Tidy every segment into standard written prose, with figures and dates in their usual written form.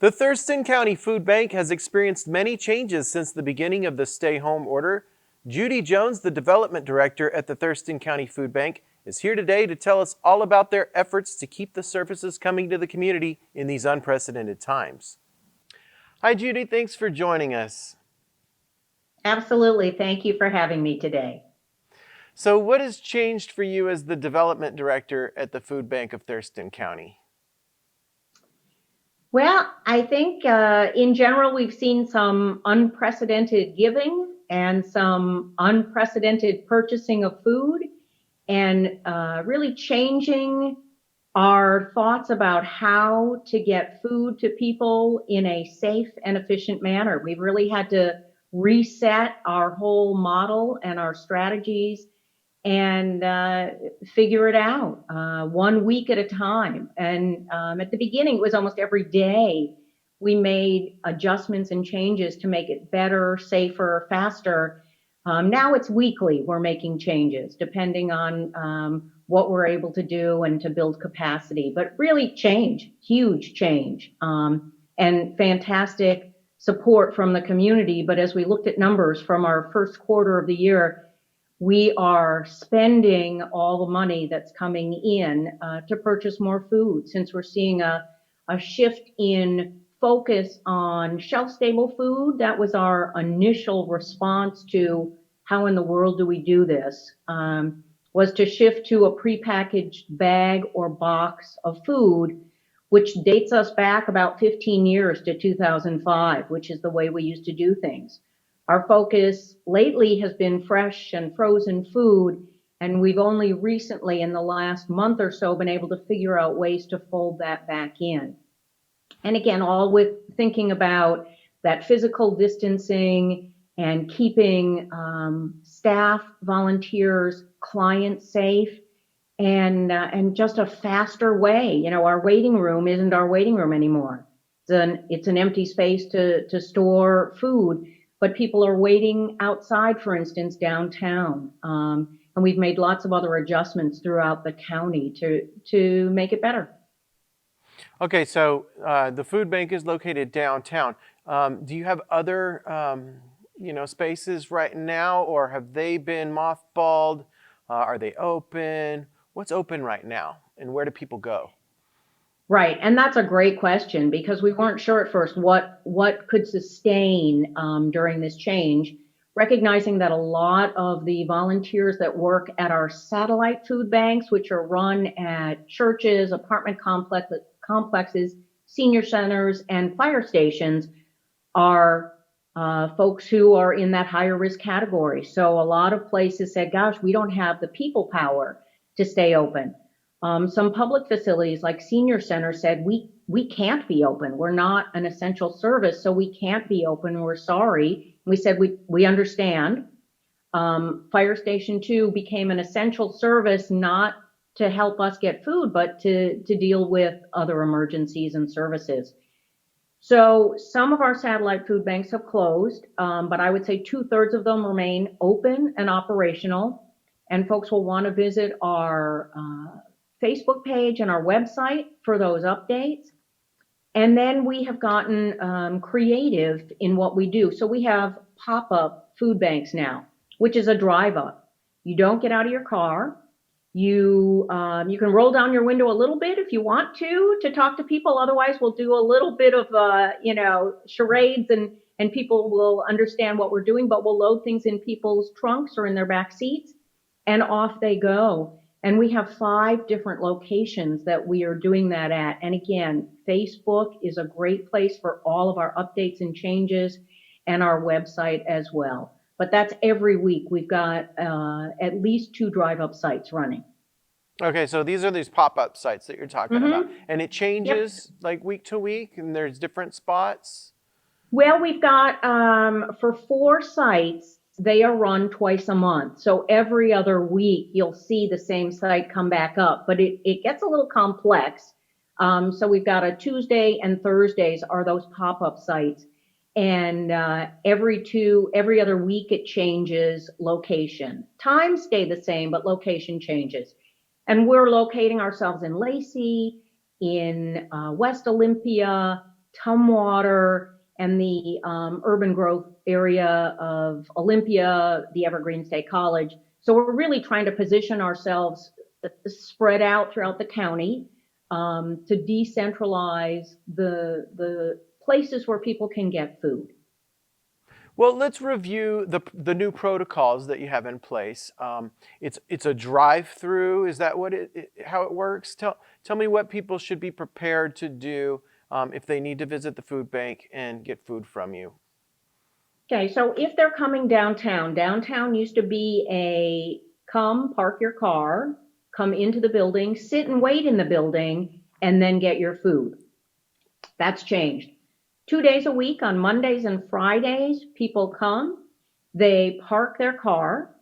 The Thurston County Food Bank has experienced many changes since the beginning of the stay-home order. Judy Jones, the development director at the Thurston County Food Bank, is here today to tell us all about their efforts to keep the services coming to the community in these unprecedented times. Hi, Judy. Thanks for joining us. Absolutely. Thank you for having me today. So, what has changed for you as the development director at the Food Bank of Thurston County? Well, I think in general, we've seen some unprecedented giving and some unprecedented purchasing of food and really changing our thoughts about how to get food to people in a safe and efficient manner. We've really had to reset our whole model and our strategies and figure it out 1 week at a time. And at the beginning, it was almost every day we made adjustments and changes to make it better, safer, faster. Now it's weekly. We're making changes depending on what we're able to do and to build capacity. But really change, huge change, and fantastic support from the community. But as we looked at numbers from our first quarter of the year, we are spending all the money that's coming in to purchase more food, since we're seeing a shift in focus on shelf-stable food. That was our initial response to how in the world do we do this, was to shift to a prepackaged bag or box of food, which dates us back about 15 years to 2005, which is the way we used to do things. Our focus lately has been fresh and frozen food, and we've only recently, in the last month or so, been able to figure out ways to fold that back in. And again, all with thinking about that physical distancing and keeping staff, volunteers, clients safe, and just a faster way. You know, our waiting room isn't our waiting room anymore. It's an empty space to store food, but people are waiting outside, for instance, downtown. And we've made lots of other adjustments throughout the county to make it better. Okay, so the food bank is located downtown. Do you have other, spaces right now, or have they been mothballed? Are they open? What's open right now, and where do people go? Right, and that's a great question because we weren't sure at first what could sustain during this change, recognizing that a lot of the volunteers that work at our satellite food banks, which are run at churches, apartment complexes, senior centers, and fire stations, are folks who are in that higher risk category. So a lot of places said, gosh, we don't have the people power to stay open. Some public facilities like senior centers said, we can't be open. We're not an essential service, so we can't be open. We're sorry. We said, we understand. Fire Station 2 became an essential service, not to help us get food, but to deal with other emergencies and services. So some of our satellite food banks have closed, but I would say 2/3 of them remain open and operational. And folks will want to visit our Facebook page and our website for those updates. And then we have gotten creative in what we do. So we have pop-up food banks now, which is a drive-up. You don't get out of your car. You can roll down your window a little bit if you want to talk to people. Otherwise, we'll do a little bit of charades, and people will understand what we're doing. But we'll load things in people's trunks or in their back seats, and off they go. And we have 5 different locations that we are doing that at. And again, Facebook is a great place for all of our updates and changes, and our website as well. But that's every week. We've got at least 2 drive-up sites running. Okay, so these are these pop-up sites that you're talking about, and it changes like week to week, and there's different spots. Well, we've got for 4 sites, they are run twice a month. So every other week, you'll see the same site come back up, but it gets a little complex. So we've got a Tuesday and Thursdays are those pop-up sites. And every other week it changes location. Times stay the same, but location changes. And we're locating ourselves in Lacey, in West Olympia, Tumwater, and the urban growth area of Olympia, the Evergreen State College. So we're really trying to position ourselves spread out throughout the county to decentralize the places where people can get food. Well, let's review the new protocols that you have in place. It's a drive-through. Is that what how it works? Tell me what people should be prepared to do if they need to visit the food bank and get food from you. Okay, so if they're coming downtown, downtown used to be a come, park your car, come into the building, sit and wait in the building, and then get your food. That's changed. 2 days a week on Mondays and Fridays, people come, they park their car,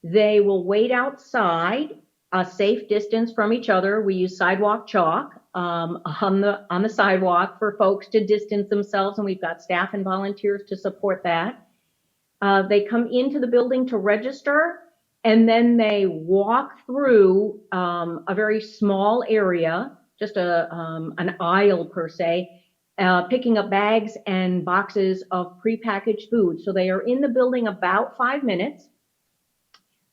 they will wait outside a safe distance from each other. We use sidewalk chalk on the sidewalk for folks to distance themselves, and we've got staff and volunteers to support that. They come into the building to register, and then they walk through a very small area, just an aisle per se, picking up bags and boxes of prepackaged food. So they are in the building about 5 minutes.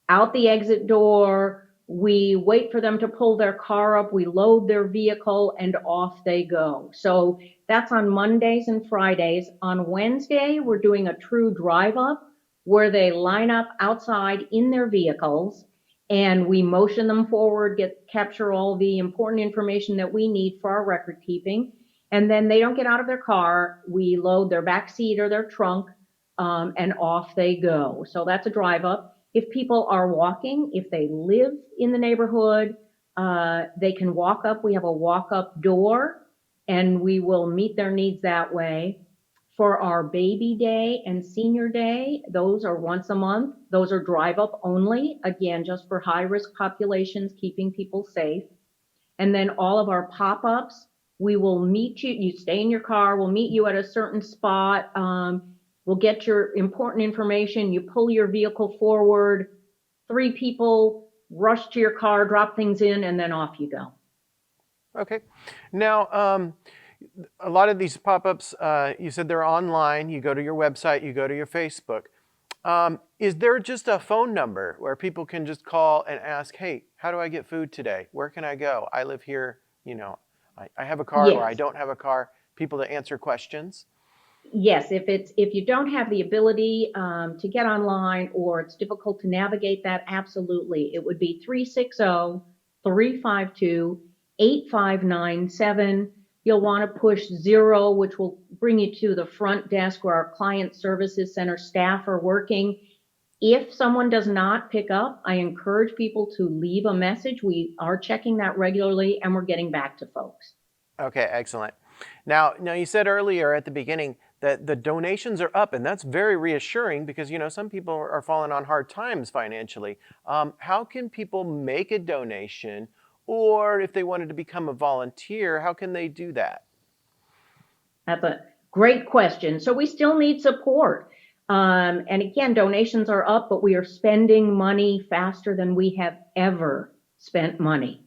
Out the exit door, we wait for them to pull their car up, we load their vehicle, and off they go. So that's on Mondays and Fridays. On Wednesday, we're doing a true drive up where they line up outside in their vehicles, and we motion them forward, capture all the important information that we need for our record keeping. And then they don't get out of their car. We load their back seat or their trunk, and off they go. So that's a drive up. If people are walking, if they live in the neighborhood, they can walk up. We have a walk up door, and we will meet their needs that way. For our baby day and senior day, those are once a month. Those are drive up only, again, just for high risk populations, keeping people safe. And then all of our pop-ups, we will meet you. You stay in your car. We'll meet you at a certain spot. We'll get your important information. You pull your vehicle forward. 3 people rush to your car, drop things in, and then off you go. Okay. Now, a lot of these pop-ups, you said they're online. You go to your website. You go to your Facebook. Is there just a phone number where people can just call and ask, hey, how do I get food today? Where can I go? I live here, I have a car. Yes. Or I don't have a car. People to answer questions. Yes, if you don't have the ability to get online, or it's difficult to navigate that, absolutely. It would be 360-352-8597. You'll want to push 0, which will bring you to the front desk where our Client Services Center staff are working. If someone does not pick up, I encourage people to leave a message. We are checking that regularly, and we're getting back to folks. Okay, excellent. Now you said earlier at the beginning that the donations are up, and that's very reassuring because, some people are falling on hard times financially. How can people make a donation, or if they wanted to become a volunteer, how can they do that? That's a great question. So we still need support. And again, donations are up, but we are spending money faster than we have ever spent money.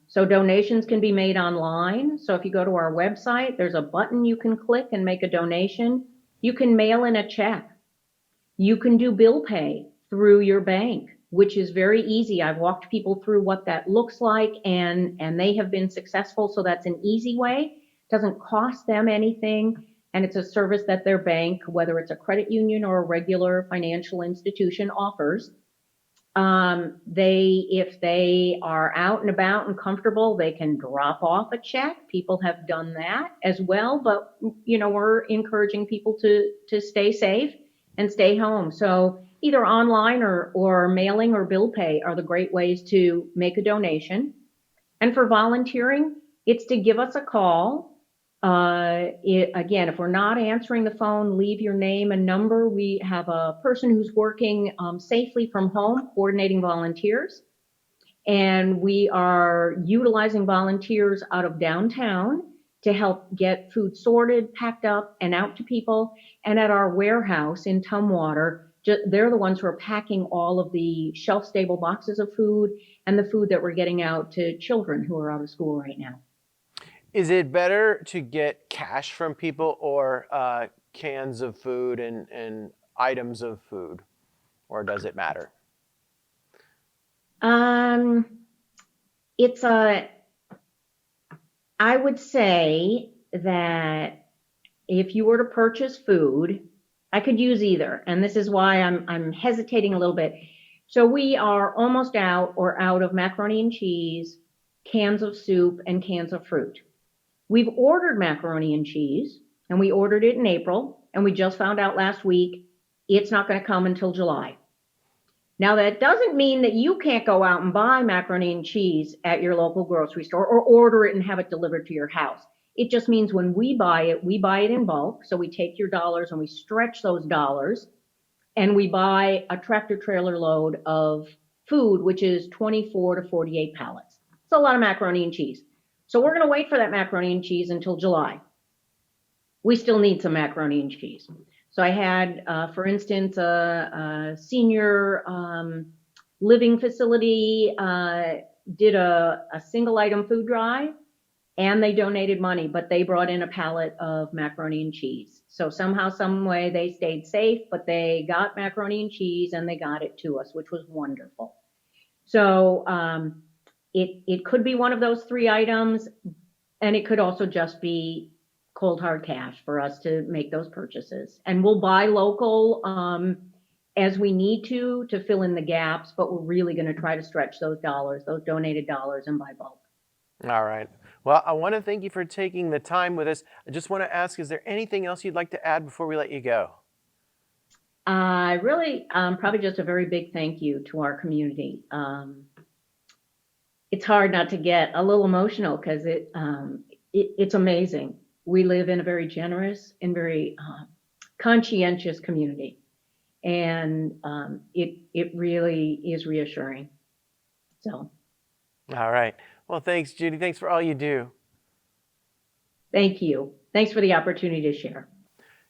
So donations can be made online. So if you go to our website, there's a button you can click and make a donation. You can mail in a check. You can do bill pay through your bank, which is very easy. I've walked people through what that looks like, and they have been successful. So that's an easy way. It doesn't cost them anything. And it's a service that their bank, whether it's a credit union or a regular financial institution, offers. If they are out and about and comfortable, they can drop off a check. People have done that as well, but we're encouraging people to stay safe and stay home. So either online or mailing or bill pay are the great ways to make a donation. And for volunteering, it's to give us a call. Again, if we're not answering the phone, leave your name and number. We have a person who's working safely from home, coordinating volunteers. And we are utilizing volunteers out of downtown to help get food sorted, packed up, and out to people. And at our warehouse in Tumwater, they're the ones who are packing all of the shelf-stable boxes of food and the food that we're getting out to children who are out of school right now. Is it better to get cash from people or cans of food and items of food, or does it matter? It's I would say that if you were to purchase food, I could use either, and this is why I'm hesitating a little bit. So we are almost out of macaroni and cheese, cans of soup, and cans of fruit. We've ordered macaroni and cheese, and we ordered it in April, and we just found out last week it's not going to come until July. Now, that doesn't mean that you can't go out and buy macaroni and cheese at your local grocery store or order it and have it delivered to your house. It just means when we buy it in bulk. So we take your dollars and we stretch those dollars, and we buy a tractor trailer load of food, which is 24 to 48 pallets. It's a lot of macaroni and cheese. So we're going to wait for that macaroni and cheese until July. We still need some macaroni and cheese. So I had, for instance, a senior living facility did a single item food drive, and they donated money, but they brought in a pallet of macaroni and cheese. So somehow, some way, they stayed safe, but they got macaroni and cheese and they got it to us, which was wonderful. So it could be one of those three items, and it could also just be cold hard cash for us to make those purchases. And we'll buy local as we need to fill in the gaps, but we're really going to try to stretch those dollars, those donated dollars, and buy bulk. All right. Well, I want to thank you for taking the time with us. I just want to ask, is there anything else you'd like to add before we let you go? Really, probably just a very big thank you to our community. It's hard not to get a little emotional because it's amazing. We live in a very generous and very conscientious community, and it really is reassuring. So, All right. Well, thanks, Judy. Thanks for all you do. thank you. Thanks for the opportunity to share.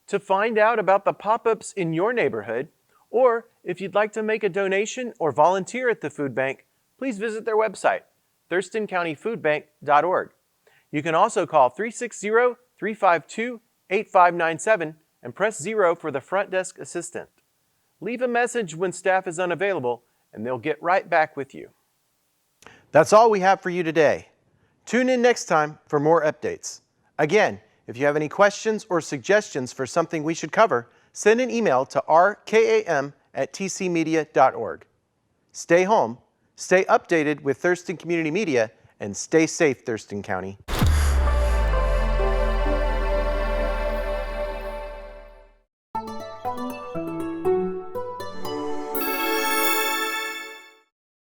To find out about the pop-ups in your neighborhood, or if you'd like to make a donation or volunteer at the food bank, please visit their website, thurstoncountyfoodbank.org. You can also call 360-352-8597 and press 0 for the front desk assistant. Leave a message when staff is unavailable, and they'll get right back with you. That's all we have for you today. Tune in next time for more updates. Again, if you have any questions or suggestions for something we should cover, send an email to rkam@tcmedia.org. Stay home, stay updated with Thurston Community Media, and stay safe, Thurston County.